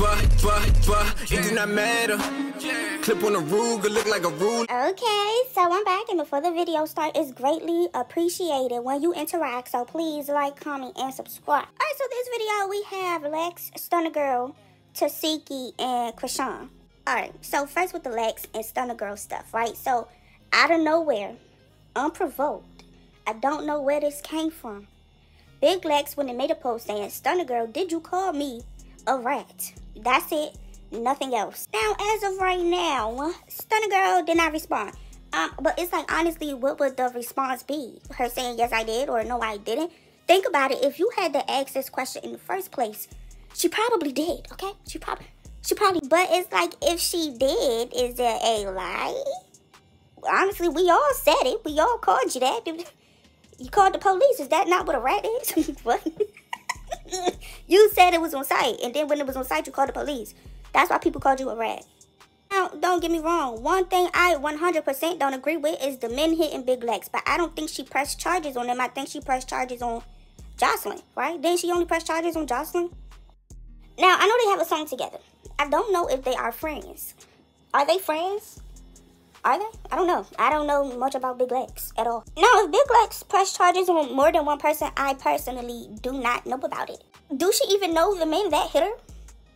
It do not matter. Clip on a Ruger, look like a ruler. Okay, so I'm back, and before the video starts, it's greatly appreciated when you interact, so please like, comment, and subscribe. Alright, so this video we have Lex, Stunna Girl, Tasiki, and Chrisean. Alright, so first with the Lex and Stunna Girl stuff, right? So, out of nowhere, unprovoked, I don't know where this came from. Big Lex, when they made a post saying, Stunna Girl, did you call me a rat? That's it. Nothing else. Now, as of right now, Stunna Girl did not respond. But it's like, honestly, what would the response be? Her saying, yes, I did, or no, I didn't? Think about it. If you had to ask this question in the first place, she probably did, okay? She probably, but it's like, if she did, is there a lie? Honestly, we all said it. We all called you that. You called the police. Is that not what a rat is? What? You said it was on site, and then when it was on site, you called the police. That's why people called you a rat. Now, don't get me wrong. One thing I 100% don't agree with is the men hitting Big Lex. But I don't think she pressed charges on them. I think she pressed charges on Jocelyn, right? Didn't she only press charges on Jocelyn? Now, I know they have a song together. I don't know if they are friends. Are they friends? Are they? I don't know. I don't know much about Big Lex at all. Now, if Big Lex pressed charges on more than one person, I personally do not know about it. Do she even know the men that hit her?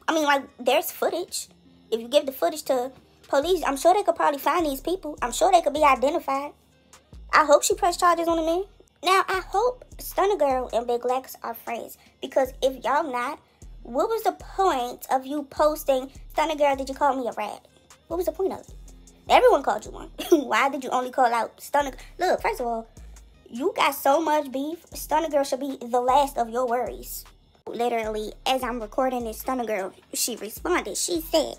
I mean, like, there's footage. If you give the footage to police, I'm sure they could probably find these people. I'm sure they could be identified. I hope she pressed charges on the men. Now, I hope Stunna Girl and Big Lex are friends. Because if y'all not, what was the point of you posting, Stunna Girl, did you call me a rat? What was the point of it? Everyone called you one. Why did you only call out Stunna? Look, first of all, you got so much beef. Stunna Girl should be the last of your worries. Literally, as I'm recording this, Stunna Girl, she responded. She said,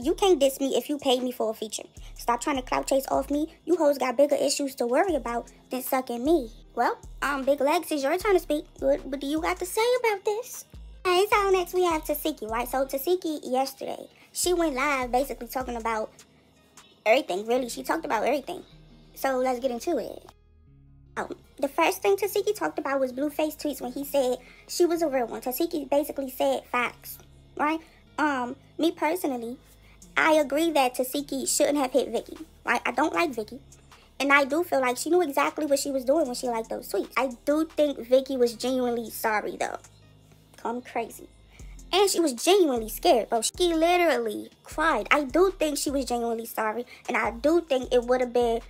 you can't diss me if you paid me for a feature. Stop trying to clout chase off me. You hoes got bigger issues to worry about than sucking me. Well, Big Lex, it's your turn to speak. What do you got to say about this? Alright, so next we have Tasiki, right? So Tasiki, yesterday, she went live basically talking about everything, really. She talked about everything. So let's get into it. The first thing Tasiki talked about was Blueface tweets when he said she was a real one. Tasiki basically said facts, right? Me personally, I agree that Tasiki shouldn't have hit Vicky, right? I don't like Vicky. And I do feel like she knew exactly what she was doing when she liked those tweets. I do think Vicky was genuinely sorry, though. Call me crazy. And she was genuinely scared, bro. She literally cried. I do think she was genuinely sorry. And I do think it would have been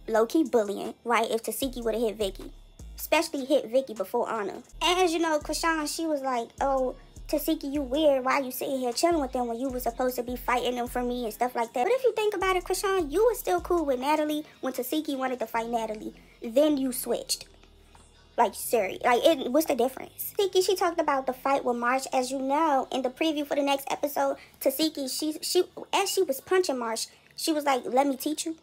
low-key bullying, right, if Tasiki would have hit Vicky. Especially hit Vicky before Anna. And as you know, Chrisean, she was like, oh, Tasiki, you weird. Why you sitting here chilling with them when you were supposed to be fighting them for me and stuff like that? But if you think about it, Chrisean, you were still cool with Natalie when Tasiki wanted to fight Natalie. Then you switched. Like, serious. Like, what's the difference? Tasiki, she talked about the fight with Marsh. As you know, in the preview for the next episode, Tasiki, she as she was punching Marsh, she was like, let me teach you.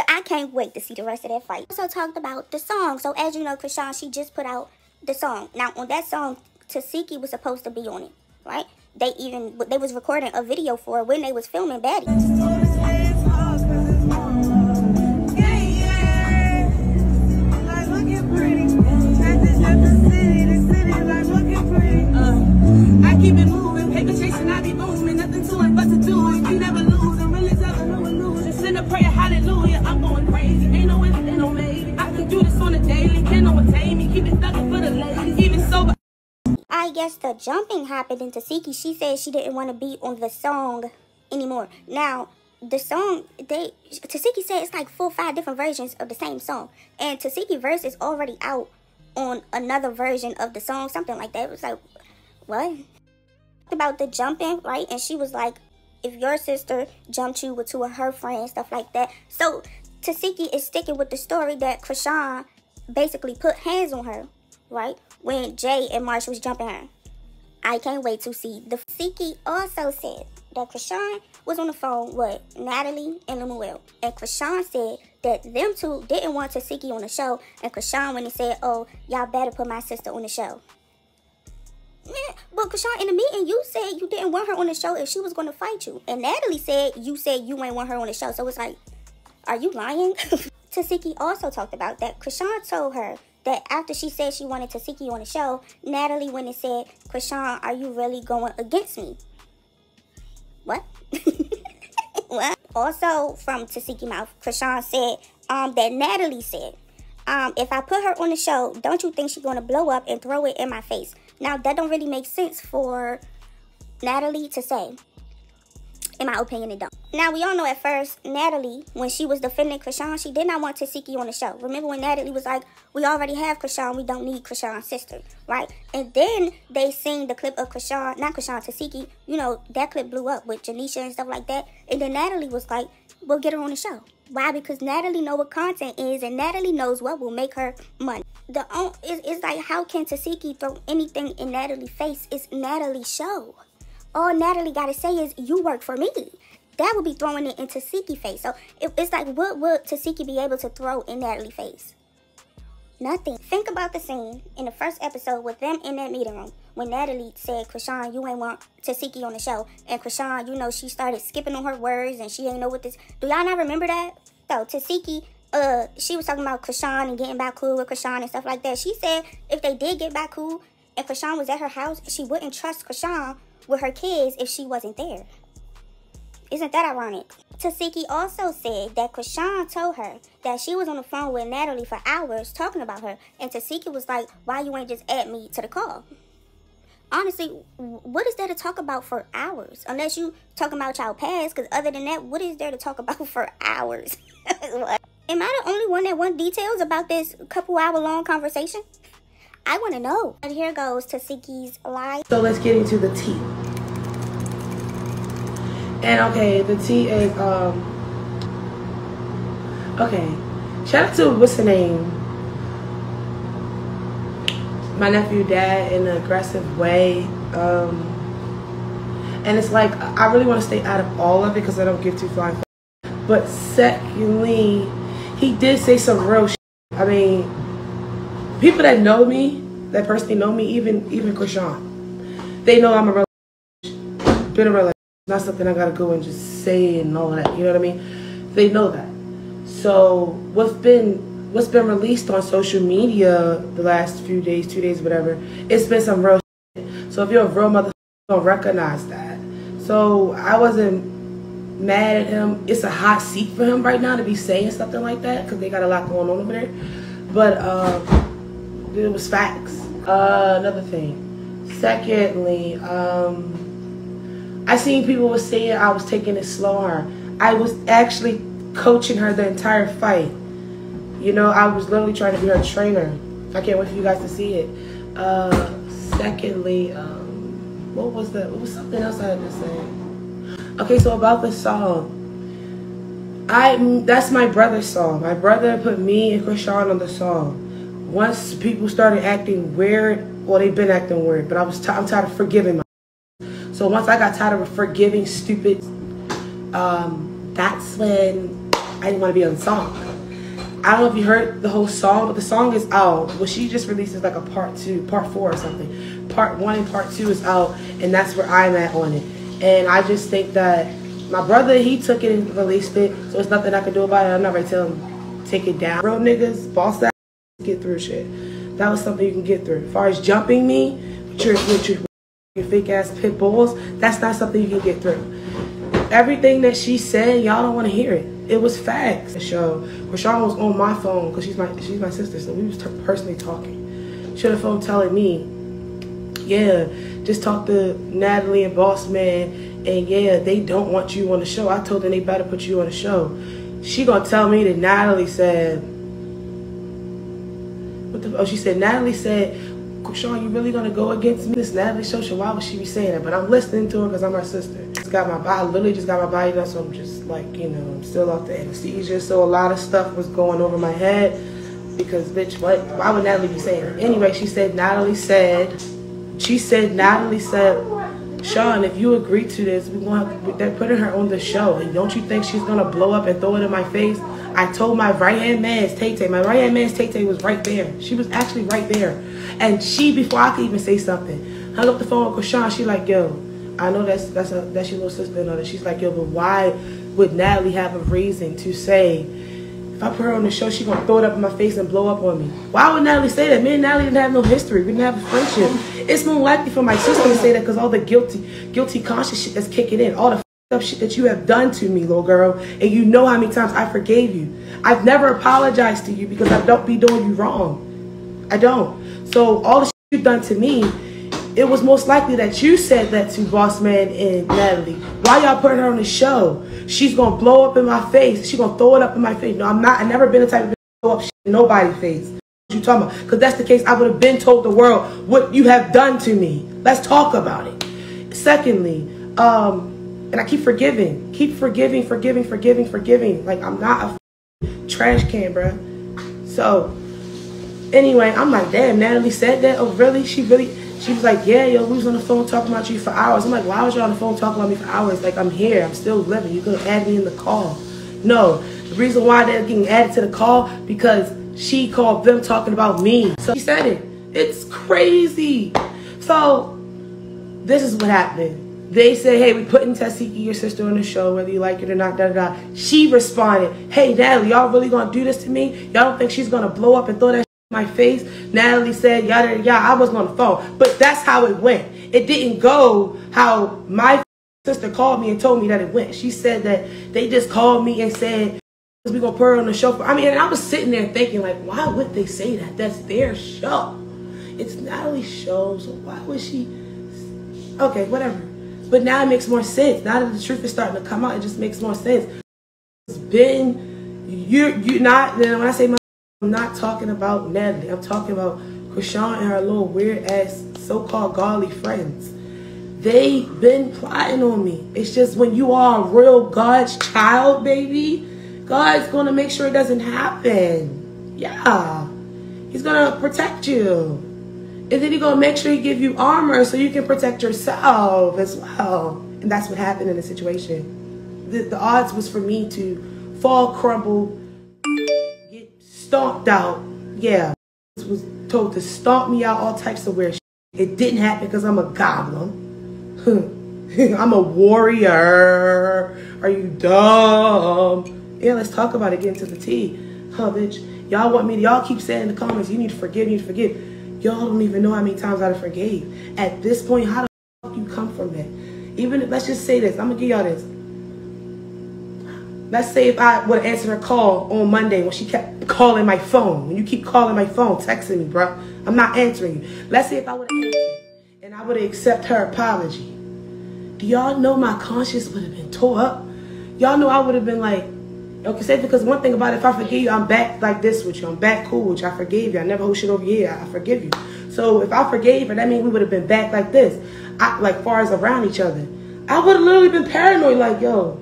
I can't wait to see the rest of that fight. Also talked about the song. So, as you know, Chrisean, she just put out the song. Now, on that song, Tasiki was supposed to be on it, right? They was recording a video for it when they was filming Baddies. Keep it moving, paper chasing, I be booming, nothing to it but to do it. You never lose, and really tell them no one lose. Just send a prayer, hallelujah, I'm going crazy. Ain't no if, ain't no maybe. I can do this on a daily, can't no one tame me. Keep it thugging for the ladies, even sober. I guess the jumping happened in Tasiki. She said she didn't want to be on the song anymore. Now, the song, Tasiki said it's like 4 or 5 different versions of the same song. And Tasiki verse is already out on another version of the song, something like that. It was like, what? About the jumping, right? And she was like, if your sister jumped you with 2 of her friends, stuff like that. So Tasiki is sticking with the story that Chrisean basically put hands on her, right, when Jay and Marsh was jumping her. I can't wait to see. The Tasiki also said that Chrisean was on the phone with Natalie and Lemuel, and Chrisean said that them two didn't want Tasiki on the show, and Chrisean when he said, oh, y'all better put my sister on the show. Yeah, but Chrisean, in the meeting, you said you didn't want her on the show if she was going to fight you. And Natalie said you ain't want her on the show. So it's like, are you lying? Tasiki also talked about that Chrisean told her that after she said she wanted Tasiki on the show, Natalie went and said, Chrisean, are you really going against me? What? What? Also, from Tasiki mouth, Chrisean said that Natalie said, if I put her on the show, don't you think she's going to blow up and throw it in my face? Now, that don't really make sense for Natalie to say. In my opinion, it don't. Now, we all know at first, Natalie, when she was defending Chrisean, she did not want Tasiki on the show. Remember when Natalie was like, we already have Chrisean, we don't need Chrisean's sister, right? And then they seen the clip of Chrisean, not Chrisean, Tasiki, you know, that clip blew up with Janisha and stuff like that. And then Natalie was like, we'll get her on the show. Why? Because Natalie know what content is, and Natalie knows what will make her money. It's like, how can Tasiki throw anything in Natalie's face? It's Natalie's show. All Natalie got to say is, you work for me. That would be throwing it in Tasiki's face. So it's like, what would Tasiki be able to throw in Natalie's face? Nothing. Think about the scene in the first episode with them in that meeting room when Natalie said, Chrisean, you ain't want Tasiki on the show. And Chrisean, you know, she started skipping on her words and she ain't know what this. Do y'all not remember that? So Tasiki, she was talking about Chrisean and getting back cool with Chrisean and stuff like that. She said if they did get back cool and Chrisean was at her house, she wouldn't trust Chrisean with her kids if she wasn't there. Isn't that ironic? Tasiki also said that Chrisean told her that she was on the phone with Natalie for hours talking about her. And Tasiki was like, why you ain't just add me to the call? Honestly, what is there to talk about for hours? Unless you talking about y'all past, because other than that, what is there to talk about for hours? Am I the only one that wants details about this couple hour long conversation? I want to know. And here goes Tasiki's lie. So let's get into the tea. And okay, the tea is, okay. Shout out to, what's the name? My nephew, dad, in an aggressive way. And it's like, I really want to stay out of all of it because I don't get too far. But secondly, he did say some real shit. I mean, people that know me, that personally know me, even Chrisean, they know I'm a real been a real. Not something I gotta go and just say and all of that. You know what I mean? They know that. So what's been released on social media the last few days, 2 days, whatever, it's been some real shit. So if you're a real motherfucker, you don't recognize that. So I wasn't mad at him. It's a hot seat for him right now to be saying something like that because they got a lot going on over there. But it was facts. Another thing. Secondly, I seen people were saying I was taking it slow on her. I was actually coaching her the entire fight. You know, I was literally trying to be her trainer. I can't wait for you guys to see it. Secondly, what was something else I had to say? Okay, so about the song. That's my brother's song. My brother put me and Chrisean on the song. Once people started acting weird, well, they've been acting weird, but I'm tired of forgiving myself. So once I got tired of forgiving stupid, that's when I didn't want to be on the song. I don't know if you heard the whole song, but the song is out. Well, she just released like a part 4 or something. Part 1 and part 2 is out, and that's where I'm at on it. And I just think that my brother, he took it and released it, so there's nothing I can do about it. I'm not ready to tell him take it down. Real niggas, boss that, get through shit. That was something you can get through. As far as jumping me with your fake ass pit bulls, that's not something you can get through. Everything that she said, y'all don't want to hear it. It was facts. The show, Chrisean was on my phone because she's my sister, so we was personally talking. She on the phone telling me, yeah, just talk to Natalie and Boss Man, and yeah, they don't want you on the show. I told them they better put you on the show. She gonna tell me that Natalie said, she said, Natalie said, Chrisean, you really gonna go against me? This Natalie show, so why would she be saying that? But I'm listening to her because I'm her sister. I literally just got my body done, so I'm just like, you know, I'm still off the anesthesia, so a lot of stuff was going over my head because, bitch, what? Why would Natalie be saying it? Anyway, she said, Natalie said, Sean, if you agree to this, they're putting her on the show, and don't you think she's gonna blow up and throw it in my face? I told my right-hand man's Tay-Tay. My right-hand man's Tay-Tay was right there. She was actually right there. And she, before I could even say something, hung up the phone with Chrisean. She like, yo, I know that's your little sister and all that. She's like, yo, but why would Natalie have a reason to say if I put her on the show, she gonna throw it up in my face and blow up on me. Why would Natalie say that? Me and Natalie didn't have no history. We didn't have a friendship. It's more likely for my sister to say that because all the guilty conscious shit that's kicking in. All the up shit that you have done to me, little girl. And you know how many times I forgave you. I've never apologized to you because I don't be doing you wrong. I don't. So all the shit you've done to me, it was most likely that you said that to Boss Man and Natalie. Why y'all putting her on the show? She's gonna blow up in my face. She's gonna throw it up in my face. No, I'm not. I've never been the type of bitch to blow up shit in nobody's face. What you talking about? Because that's the case, I would have been told the world what you have done to me. Let's talk about it. Secondly, and I keep forgiving. Keep forgiving. Like, I'm not a trash can, bruh. So, anyway, I'm like, damn, Natalie said that? Oh, really? She was like, yeah, yo, we was on the phone talking about you for hours. I'm like, why was you on the phone talking about me for hours? Like, I'm here. I'm still living. You could have added me in the call. No. The reason why they're getting added to the call, because she called them talking about me. So she said it. It's crazy. So, this is what happened. They said, hey, we putting Tasiki, your sister, on the show, whether you like it or not, da-da-da. She responded, hey, Natalie, y'all really gonna do this to me? Y'all don't think she's gonna blow up and throw that shit in my face? Natalie said, yada, yada. I wasn't on the phone. But that's how it went. It didn't go how my sister called me and told me that it went. She said that they just called me and said, we gonna put her on the show. I mean, and I was sitting there thinking, like, why would they say that? That's their show. It's Natalie's show, so why would she? Okay, whatever. But now it makes more sense. Now that the truth is starting to come out, it just makes more sense. It's been, you're not, when I say I'm not talking about Natalie. I'm talking about Chrisean and her little weird ass so-called godly friends. They've been plotting on me. It's just when you are a real God's child, baby, God's going to make sure it doesn't happen. Yeah. He's going to protect you. And then he's going to make sure he give you armor so you can protect yourself as well. And that's what happened in the situation. The odds was for me to fall, crumble, get stomped out. Yeah. I was told to stomp me out, all types of weird shit. It didn't happen because I'm a goblin. I'm a warrior. Are you dumb? Yeah, let's talk about it. Get into the tea. Huh, bitch. Y'all want me to, y'all keep saying in the comments, you need to forgive, you need to forgive. Y'all don't even know how many times I forgave. At this point, how the fuck you come from that? Even if, let's just say this. I'm going to give y'all this. Let's say if I would have answered her call on Monday when she kept calling my phone. When you keep calling my phone, texting me, bro. I'm not answering you. Let's say if I would have answered and I would have accepted her apology. Do y'all know my conscience would have been tore up? Y'all know I would have been like, okay, because one thing about it, if I forgive you, I'm back like this with you. I'm back cool with you. I forgave you. I never hold shit over here. I forgive you. So if I forgave her, that means we would have been back like this. Like far as around each other. I would have literally been paranoid like, yo,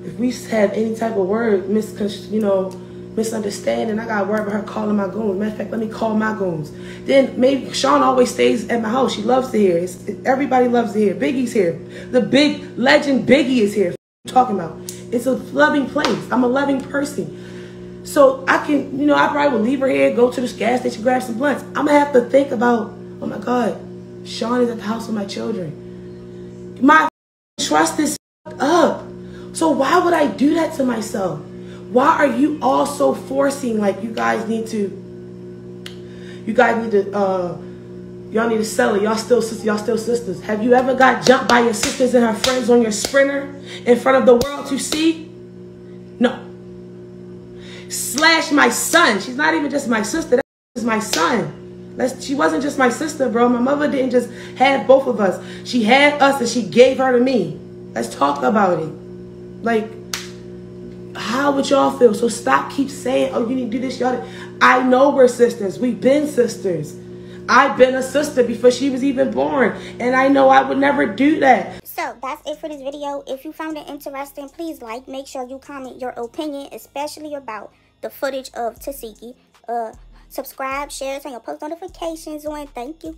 if we have any type of word, misunderstanding, I got to worry about her calling my goons. Matter of fact, let me call my goons. Then maybe Sean always stays at my house. She loves to hear. Everybody loves to hear. Biggie's here. The big legend Biggie is here. What are you talking about? It's a loving place. I'm a loving person. So I can, I probably will leave her here, go to the gas station, grab some blunts. I'm going to have to think about, oh my God, Sean is at the house with my children. My trust is up. So why would I do that to myself? Why are you all so forcing, like, y'all need to settle it. Y'all still sisters. Have you ever got jumped by your sisters and her friends on your Sprinter in front of the world to see? No. Slash my son. She's not even just my sister. That's my son. She wasn't just my sister, bro. My mother didn't just have both of us. She had us and she gave her to me. Let's talk about it. Like, how would y'all feel? So stop keep saying, oh, you need to do this, y'all. I know we're sisters. We've been sisters. I've been a sister before she was even born. And I know I would never do that. So that's it for this video. If you found it interesting, please like. Make sure you comment your opinion, especially about the footage of Tasiki. Subscribe, share, turn your post notifications on. Thank you.